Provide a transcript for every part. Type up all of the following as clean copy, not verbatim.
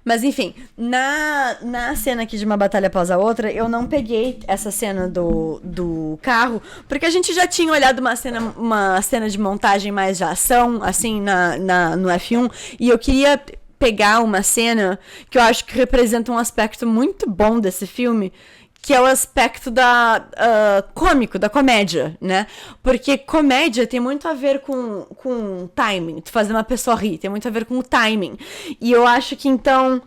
Mas enfim, na cena aqui de Uma Batalha Após a Outra, eu não peguei essa cena do carro, porque a gente já tinha olhado uma cena de montagem mais de ação, assim, no F1, e eu queria pegar uma cena que eu acho que representa um aspecto muito bom desse filme, que é o aspecto cômico, da comédia, né? Porque comédia tem muito a ver com timing, tu fazer uma pessoa rir, tem muito a ver com o timing. E eu acho que, então,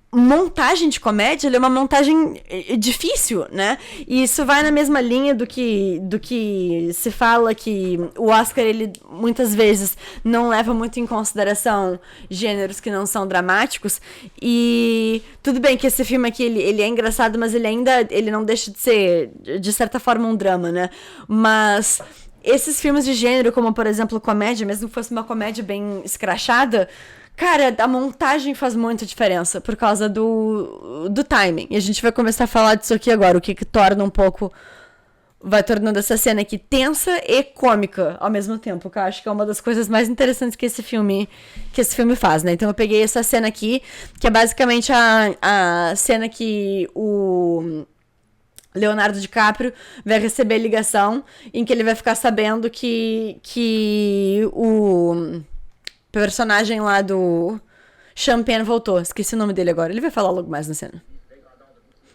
montagem de comédia, é uma montagem difícil, né? E isso vai na mesma linha do que se fala que o Oscar, ele muitas vezes não leva muito em consideração gêneros que não são dramáticos. E tudo bem que esse filme aqui, ele é engraçado, mas ele não deixa de ser, de certa forma, um drama, né? Mas esses filmes de gênero, como, por exemplo, comédia, mesmo que fosse uma comédia bem escrachada, cara, a montagem faz muita diferença por causa do timing. E a gente vai começar a falar disso aqui agora, o que torna um pouco... Vai tornando essa cena aqui tensa e cômica ao mesmo tempo, que eu acho que é uma das coisas mais interessantes que esse filme faz, né? Então eu peguei essa cena aqui, que é basicamente a cena que o Leonardo DiCaprio vai receber a ligação em que ele vai ficar sabendo que o personagem lá do Champagne voltou. Esqueci o nome dele agora. Ele vai falar logo mais na cena.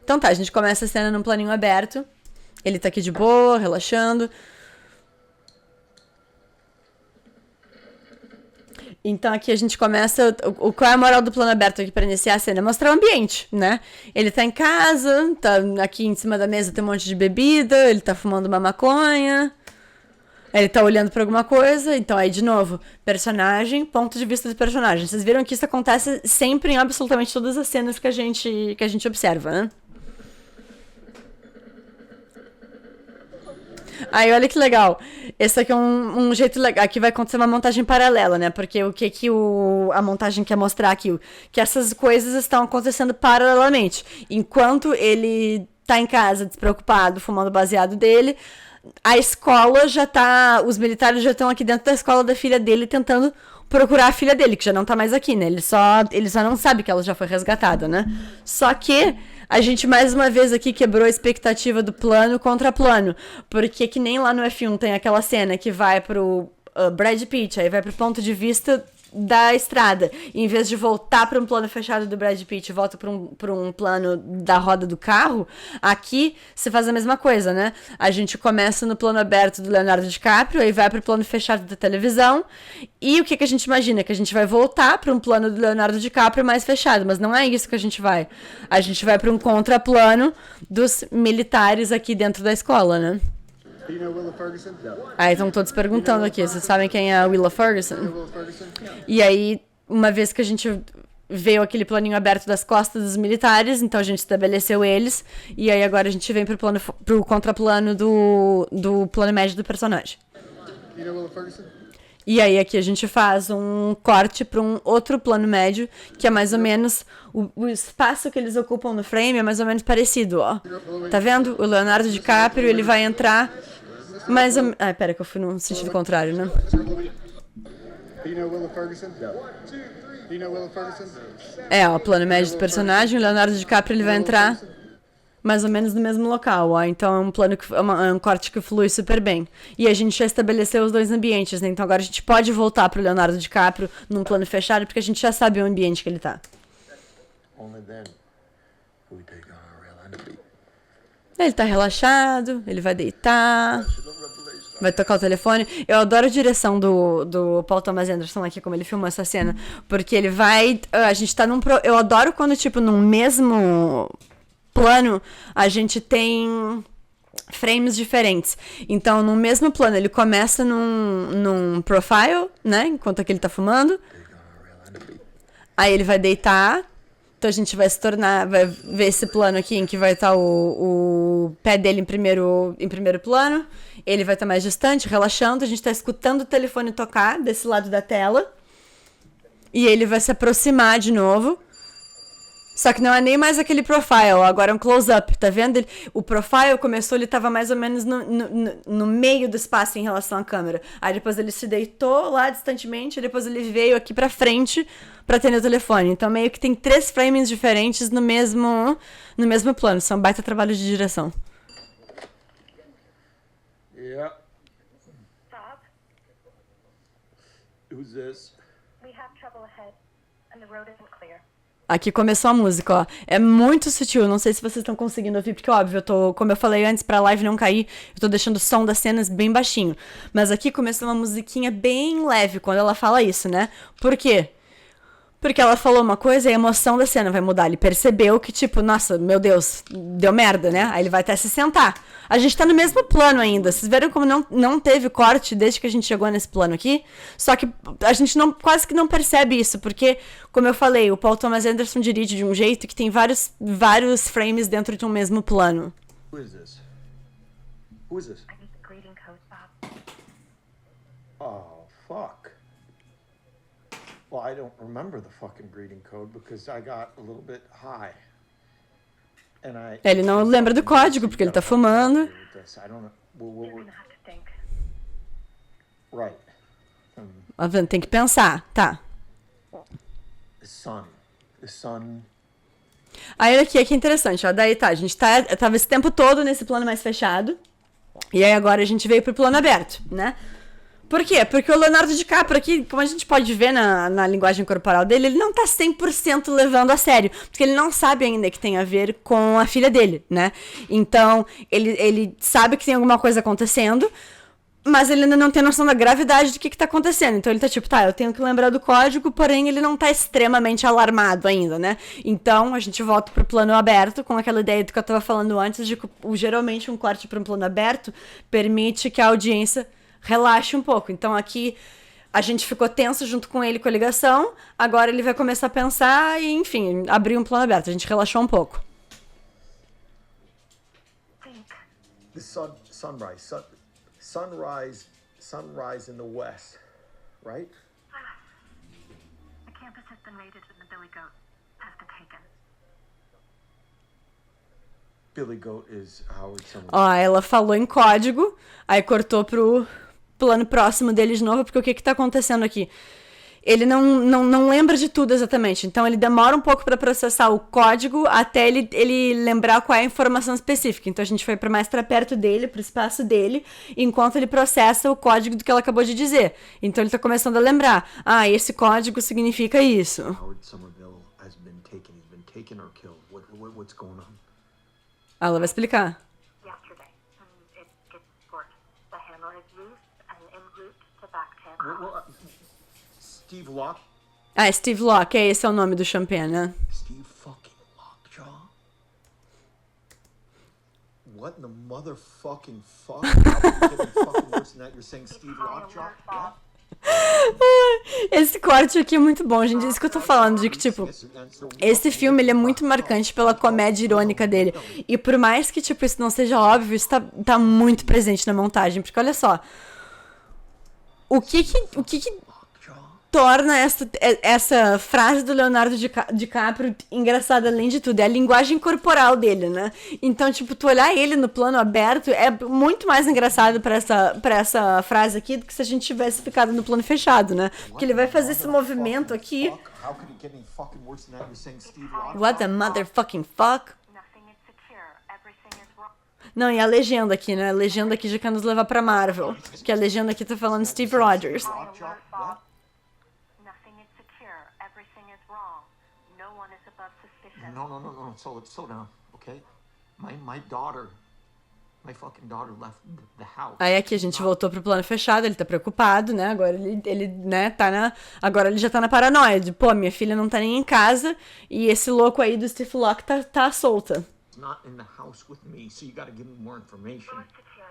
Então tá, a gente começa a cena num planinho aberto. Ele tá aqui de boa, relaxando. Então aqui a gente começa... Qual é a moral do plano aberto aqui pra iniciar a cena? É mostrar o ambiente, né? Ele tá em casa, tá aqui em cima da mesa, tem um monte de bebida, ele tá fumando uma maconha... Ele tá olhando pra alguma coisa, então aí de novo, personagem, ponto de vista do personagem. Vocês viram que isso acontece sempre em absolutamente todas as cenas que a gente observa, né? Aí olha que legal. Esse aqui é um jeito legal. Aqui vai acontecer uma montagem paralela, né? Porque o que a montagem quer mostrar aqui? Que essas coisas estão acontecendo paralelamente. Enquanto ele tá em casa, despreocupado, fumando o baseado dele, a escola já tá... Os militares já estão aqui dentro da escola da filha dele tentando procurar a filha dele, que já não tá mais aqui, né? Ele só não sabe que ela já foi resgatada, né? Só que a gente mais uma vez aqui quebrou a expectativa do plano contra plano. Porque que nem lá no F1 tem aquela cena que vai pro Brad Pitt, aí vai pro ponto de vista da estrada. E em vez de voltar para um plano fechado do Brad Pitt, volta para um plano da roda do carro, aqui você faz a mesma coisa, né? A gente começa no plano aberto do Leonardo DiCaprio, aí vai para o plano fechado da televisão, e o que a gente imagina? Que a gente vai voltar para um plano do Leonardo DiCaprio mais fechado, mas não é isso que a gente vai. A gente vai para um contraplano dos militares aqui dentro da escola, né? Do you know Willa Ferguson? Aí estão todos perguntando aqui, vocês sabem quem é a Willa Ferguson? E aí, uma vez que a gente veio aquele planinho aberto das costas dos militares, então a gente estabeleceu eles, e aí agora a gente vem pro contraplano do plano médio do personagem. Do you know Willa Ferguson? E aí aqui a gente faz um corte para um outro plano médio, que é mais ou menos o espaço que eles ocupam no frame é mais ou menos parecido, ó. Tá vendo? O Leonardo DiCaprio, ele vai entrar mais ou menos... Ai, pera que eu fui no sentido contrário, né? Do you know Willa Ferguson? Do you know Willa Ferguson? É, ó, plano médio do personagem, o Leonardo DiCaprio, ele vai entrar mais ou menos no mesmo local, ó. Então é um plano é um corte que flui super bem. E a gente já estabeleceu os dois ambientes, né? Então agora a gente pode voltar pro Leonardo DiCaprio num plano fechado, porque a gente já sabe o ambiente que ele tá. Only then will we take on our real enemy. Ele tá relaxado, ele vai deitar, vai tocar o telefone. Eu adoro a direção do Paul Thomas Anderson aqui, como ele filmou essa cena. Porque ele vai... A gente tá eu adoro quando, tipo, num mesmo plano, a gente tem frames diferentes. Então, no mesmo plano, ele começa num profile, né? Enquanto aqui ele tá fumando. Aí ele vai deitar. Então a gente vai ver esse plano aqui em que vai estar o pé dele em primeiro plano. Ele vai estar mais distante, relaxando. A gente está escutando o telefone tocar desse lado da tela. E ele vai se aproximar de novo. Só que não é nem mais aquele profile, agora é um close-up, tá vendo? O profile começou, ele tava mais ou menos no meio do espaço em relação à câmera. Aí depois ele se deitou lá distantemente, e depois ele veio aqui pra frente pra atender o telefone. Então meio que tem 3 framings diferentes no mesmo plano. São baita trabalho de direção. Yeah. Bob, Who's this? we have trouble ahead, and the road isn't clear. Aqui começou a música, ó. É muito sutil, não sei se vocês estão conseguindo ouvir, porque óbvio, eu tô, como eu falei antes, pra live não cair, eu tô deixando o som das cenas bem baixinho. Mas aqui começou uma musiquinha bem leve quando ela fala isso, né? Por quê? Porque ela falou uma coisa e a emoção da cena vai mudar. Ele percebeu que, tipo, nossa, meu Deus, deu merda, né? Aí ele vai até se sentar. A gente tá no mesmo plano ainda. Vocês viram como não teve corte desde que a gente chegou nesse plano aqui? Só que a gente quase que não percebe isso, porque, como eu falei, o Paul Thomas Anderson dirige de um jeito que tem vários frames dentro de um mesmo plano. Who is this? Who is this? I need the greeting code, Bob. Oh, fuck. Well, I don't remember the fucking breeding code because I got a little bit high. And Ele não lembra do código porque ele tá fumando. I don't know. You're gonna have to think. Right. Ó, vendo, tem que pensar, tá. The sun. The sun. Aí aqui é que é interessante, ó. Daí tá, a gente tava esse tempo todo nesse plano mais fechado. E aí agora a gente veio pro plano aberto, né? Por quê? Porque o Leonardo DiCaprio aqui, como a gente pode ver na linguagem corporal dele, ele não tá 100% levando a sério. Porque ele não sabe ainda que tem a ver com a filha dele, né? Então, ele sabe que tem alguma coisa acontecendo, mas ele ainda não tem noção da gravidade do que tá acontecendo. Então ele tá tipo, tá, eu tenho que lembrar do código, porém ele não tá extremamente alarmado ainda, né? Então a gente volta pro plano aberto, com aquela ideia do que eu tava falando antes, de que geralmente um corte para um plano aberto permite que a audiência relaxe um pouco. Então aqui a gente ficou tenso junto com ele com a ligação, agora ele vai começar a pensar e, enfim, abrir um plano aberto. A gente relaxou um pouco. Think. The sunrise in the west, right? The campus has been raided and the Billy Goat has been taken. Billy Goat is Howard Summers. Ó, ela falou em código, aí cortou pro plano próximo dele de novo, porque o que tá acontecendo aqui? Ele não lembra de tudo exatamente, então ele demora um pouco para processar o código até ele lembrar qual é a informação específica. Então a gente foi mais para perto dele, pro espaço dele, enquanto ele processa o código do que ela acabou de dizer. Então ele tá começando a lembrar. Ah, esse código significa isso. Howard Somerville has been taken. He's been taken or killed. What's going on? Ela vai explicar. Yesterday, and it gets worse. The hammer is loose and en route to Backtown. Steve Locke? Ah, Steve Locke, esse é o nome do Champagne, né? Steve fucking Lockjaw? What in the motherfucking fuck? How are you getting fucking worse than that? You're saying Steve Lockjaw? What? Esse corte aqui é muito bom, gente. É isso que eu tô falando, de que, tipo, esse filme, ele é muito marcante pela comédia irônica dele. E por mais que, tipo, isso não seja óbvio, isso tá muito presente na montagem. Porque, olha só, o que torna essa frase do Leonardo DiCaprio engraçada além de tudo? É a linguagem corporal dele, né? Então, tipo, tu olhar ele no plano aberto é muito mais engraçado pra essa frase aqui do que se a gente tivesse ficado no plano fechado, né? Porque ele vai fazer esse movimento aqui. How could it get any fucking worse than that? You're saying Steve Lockjaw? What the motherfucking fuck? Nothing is secure. Everything is wrong. Não, e a legenda aqui, né? A legenda aqui já quer nos levar pra Marvel. Que a legenda aqui tá falando Steve Rogers. Lockjaw? What? Nothing is secure. Everything is wrong. No one is above suspicion. No. Slow down, okay? My daughter, my fucking daughter left the house. Aí aqui a gente voltou pro plano fechado, ele tá preocupado, né? Agora ele né, agora ele já tá na paranoia de, pô, minha filha não tá nem em casa e esse louco aí do Steve Locke tá solta. He's not in the house with me, so you gotta give me more information. More secure.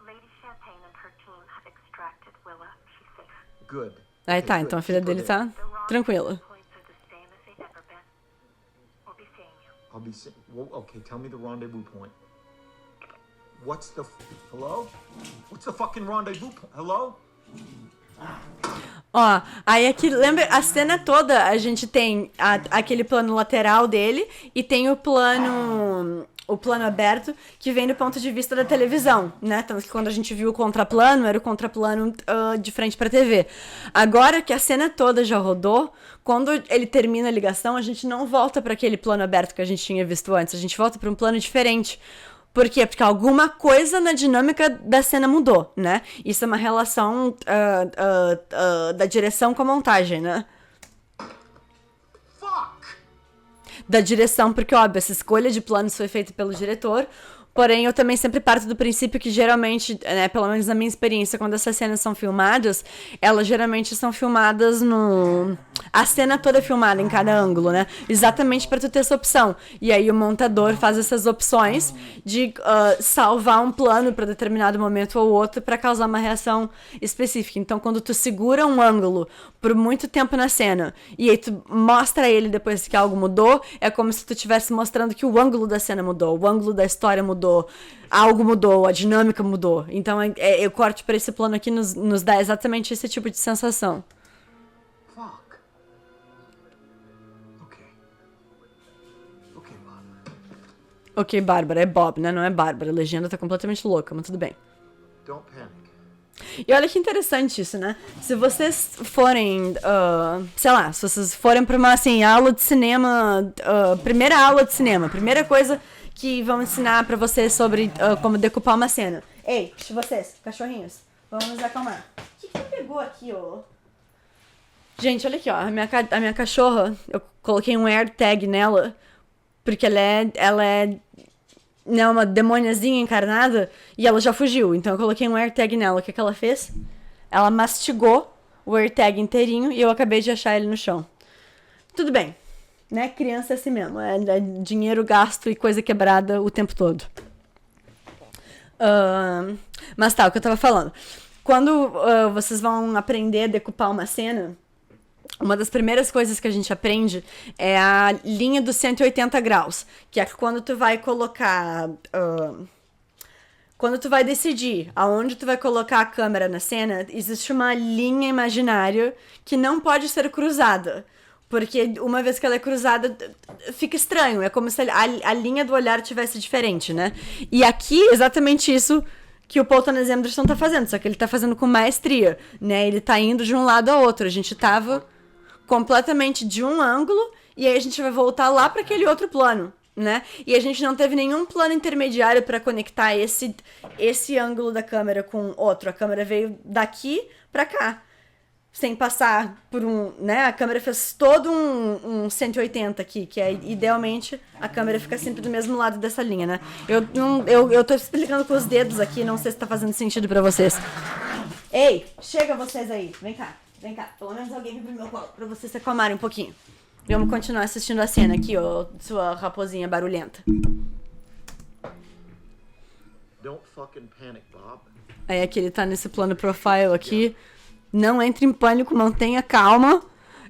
Lady Champagne and her team have extracted Willa. She's safe. Good. Aí tá, Okay, então a good. filha Keep her dele there. tá tranquila. Points are the same as they've ever been. We'll be seeing you. I'll be well, okay, tell me the rendezvous point. What's the hello? What's the fucking rendezvous point? Hello? Ó, aí aqui, lembra, a cena toda a gente tem aquele plano lateral dele e tem o plano o plano aberto, que vem do ponto de vista da televisão, né? Tanto que quando a gente viu o contraplano, era o contraplano de frente pra TV. Agora que a cena toda já rodou, quando ele termina a ligação, a gente não volta para aquele plano aberto que a gente tinha visto antes, a gente volta para um plano diferente. Por quê? Porque alguma coisa na dinâmica da cena mudou, né? Isso é uma relação da direção com a montagem, né? Da direção, porque, óbvio, essa escolha de planos foi feita pelo diretor, porém eu também sempre parto do princípio que geralmente, né, pelo menos na minha experiência, quando essas cenas são filmadas, elas geralmente são filmadas no... A cena toda é filmada em cada ângulo, né? Exatamente pra tu ter essa opção. E aí o montador faz essas opções de salvar um plano pra determinado momento ou outro pra causar uma reação específica. Então, quando tu segura um ângulo por muito tempo na cena e aí tu mostra ele depois que algo mudou, é como se tu estivesse mostrando que o ângulo da cena mudou, o ângulo da história mudou, algo mudou, a dinâmica mudou. Então, eu corte pra esse plano aqui nos dá exatamente esse tipo de sensação. Ok, Bárbara, é Bob, né? Não é Bárbara. A legenda tá completamente louca, mas tudo bem. Don't panic. E olha que interessante isso, né? Se vocês forem, sei lá, se vocês forem pra uma, assim, aula de cinema, primeira aula de cinema, primeira coisa que vão ensinar pra vocês sobre como decupar uma cena. Ei, vocês, cachorrinhos, vamos nos acalmar. O que pegou aqui, ô? Gente, olha aqui, ó, a minha cachorra, eu coloquei um AirTag nela, porque ela é né, uma demoniazinha encarnada e ela já fugiu. Então eu coloquei um AirTag nela. O que ela fez? Ela mastigou o AirTag inteirinho e eu acabei de achar ele no chão. Tudo bem, né? Criança é assim mesmo. É dinheiro gasto e coisa quebrada o tempo todo. Mas tá, o que eu tava falando. Quando vocês vão aprender a decupar uma cena, uma das primeiras coisas que a gente aprende é a linha dos 180 graus, que é quando tu vai colocar... quando tu vai decidir aonde tu vai colocar a câmera na cena, existe uma linha imaginária que não pode ser cruzada. Porque uma vez que ela é cruzada, fica estranho. É como se a linha do olhar tivesse diferente, né? E aqui, exatamente isso que o Paul Thomas Anderson tá fazendo, só que ele tá fazendo com maestria, né? Ele tá indo de um lado ao outro. A gente tava completamente de um ângulo e aí a gente vai voltar lá para aquele outro plano, né? E a gente não teve nenhum plano intermediário para conectar esse ângulo da câmera com outro. A câmera veio daqui para cá, sem passar por né? A câmera fez todo um 180 aqui, que é idealmente a câmera fica sempre do mesmo lado dessa linha, né? Eu tô explicando com os dedos aqui, não sei se tá fazendo sentido para vocês. Ei, chega vocês aí, vem cá. Vem cá, pelo menos alguém vem pro meu colo, pra vocês se acalmarem um pouquinho. Vamos continuar assistindo a cena aqui, ó, sua raposinha barulhenta. Don't fucking panic, Bob. Aí aqui ele tá nesse plano profile aqui. Não entre em pânico, mantenha calma.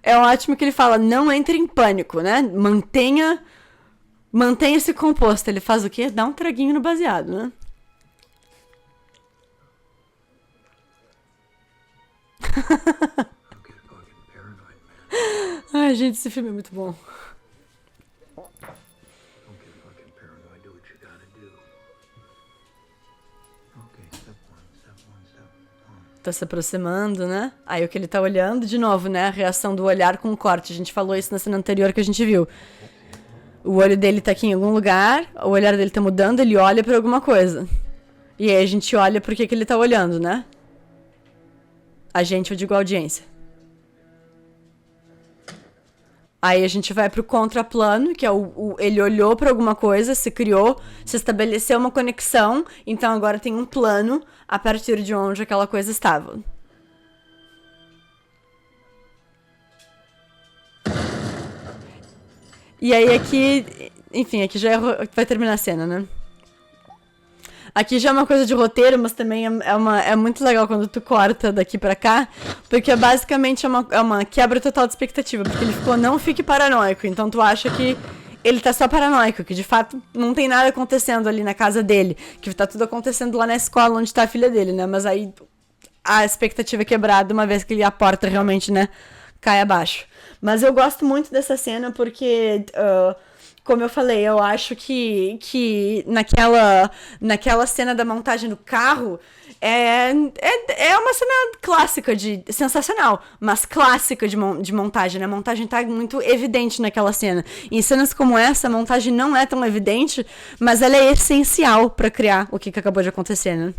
É ótimo que ele fala, não entre em pânico, né? Mantenha-se composto. Ele faz o quê? Dá um traguinho no baseado, né? Ai, gente, esse filme é muito bom. Tá se aproximando, né? Aí o que ele tá olhando, de novo, né? A reação do olhar com o corte. A gente falou isso na cena anterior que a gente viu. O olho dele tá aqui em algum lugar, o olhar dele tá mudando, ele olha pra alguma coisa. E aí a gente olha por que ele tá olhando, né? A gente, eu digo a audiência. Aí a gente vai pro contraplano, que é ele olhou pra alguma coisa, se criou, se estabeleceu uma conexão, então agora tem um plano a partir de onde aquela coisa estava. E aí aqui, enfim, aqui já vai terminar a cena, né? Aqui já é uma coisa de roteiro, mas também é muito legal quando tu corta daqui pra cá, porque basicamente é uma quebra total de expectativa, porque ele não fique paranoico, então tu acha que ele tá só paranoico, que de fato não tem nada acontecendo ali na casa dele, que tá tudo acontecendo lá na escola onde tá a filha dele, né, mas aí a expectativa é quebrada uma vez que a porta realmente, né, cai abaixo. Mas eu gosto muito dessa cena porque... como eu falei, eu acho que naquela cena da montagem do carro é uma cena clássica, sensacional, mas clássica de montagem, né? A montagem tá muito evidente naquela cena. Em cenas como essa, a montagem não é tão evidente, mas ela é essencial pra criar o que acabou de acontecer, né?